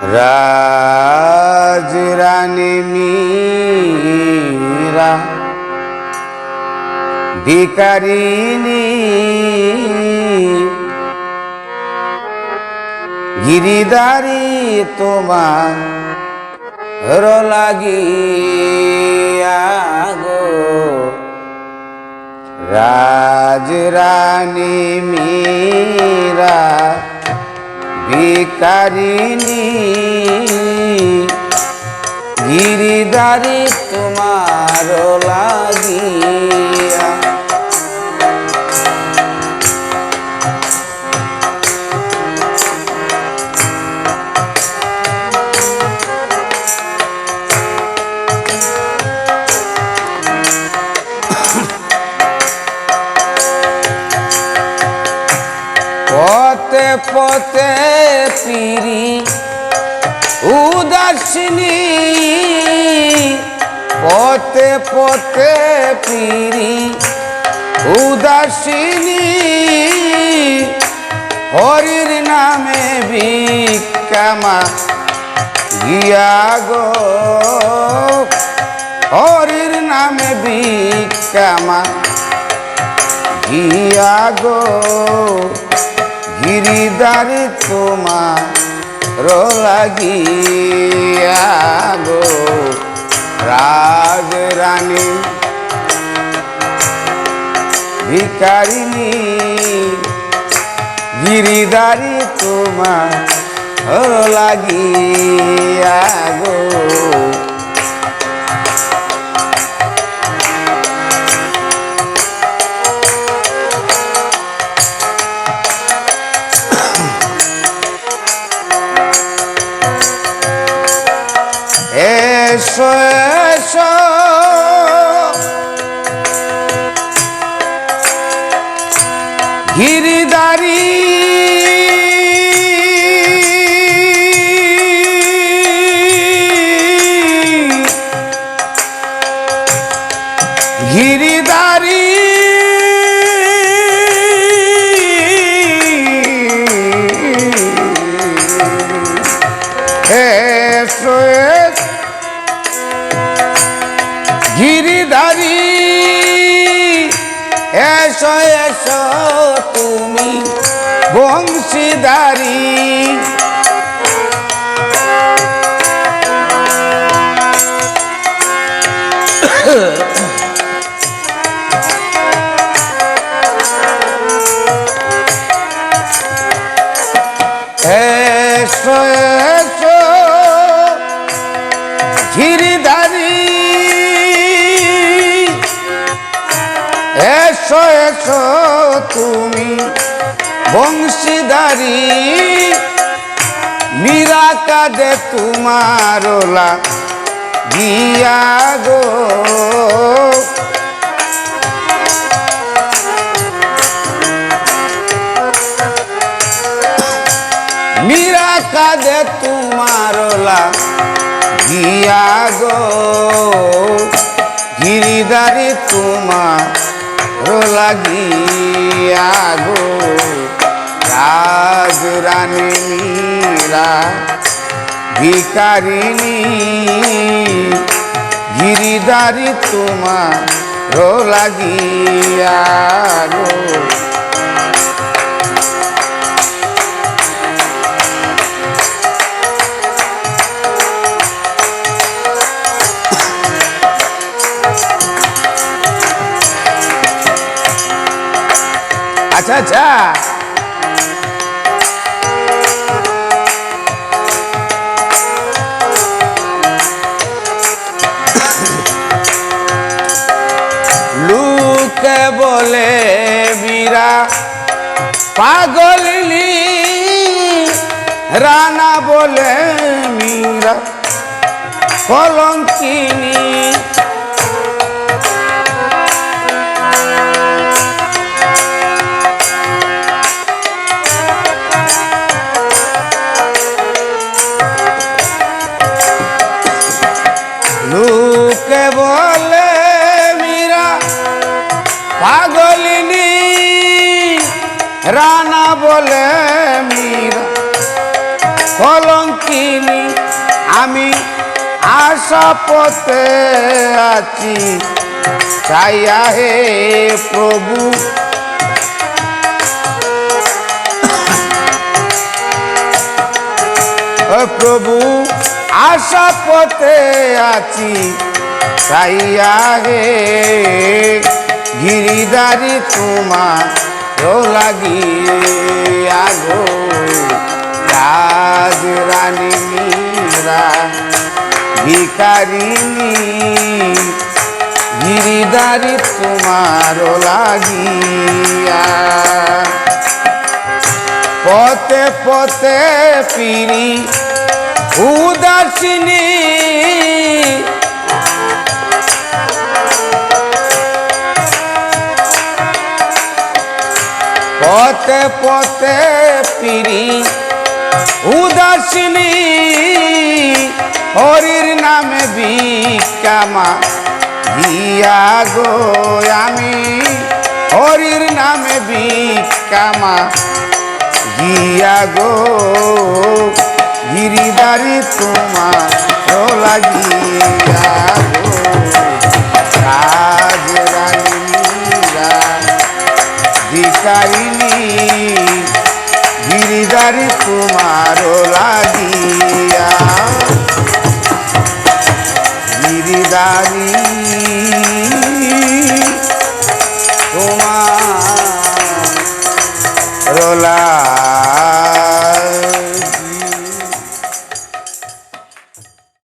राज रानी मीरा भिकारिणी गिरिधारी तुम्हार लागिया गो राज रानी मीरा भिकारिणी गिरिधारी तुम्हार लागिया पते पते पीरी उदासिनी पते पते पीरी उदासिनी हरिर नामे भिक्षा गिया गो हरिर नामे भिक्षा गिया गो गिरिधारी तुम्हार लागिया गो राज रानी भिकारिणी गिरिधारी तुम्हार लागिया गो एसो एसो गिरिधारी गिरिधारी एसो गिरिधारी ऐसो ऐसो तुमी बंशीधारी ऐसो ऐसो गिरिधारी एसो एसो तुमी बंशीधारी मीरा कादे तुम्हार लागिया गो मीरा कादे तुम्हार लागिया गो गिरिधारी तुम्हार लागिया गो राज रानी मीरा भिकारिणी गिरिधारी तुम्हार लागिया गो अच्छा अच्छा लूके बोले मीरा पागलनी राना बोले मीरा कलंकिनी लूके बोले मीरा पागलिनी राना बोले मीरा কলঙ্কিনী আমি আশা পথে আছি চাইয়া হে প্রভু প্রভু আশা পথে আছি চাইয়া হে গিরিধারী তোমার লাগিয়া গো রাজ রানী মীরা ভিখারিণী গিরিধারী তোমার লাগিয়া পথে পথে পিরি উদাসিনী পথে পথে পিরি উদাসিনী হরির নামে ভিক্ষামা গিয়া গো আমি হরির নামে ভিক্ষামা গিয়া গো গিরিধারী তোমার লাগিয়া গো রাজ রানী মীরা ভিখারিণী গিরিধারী তোমার লাগিয়া গিরিধারী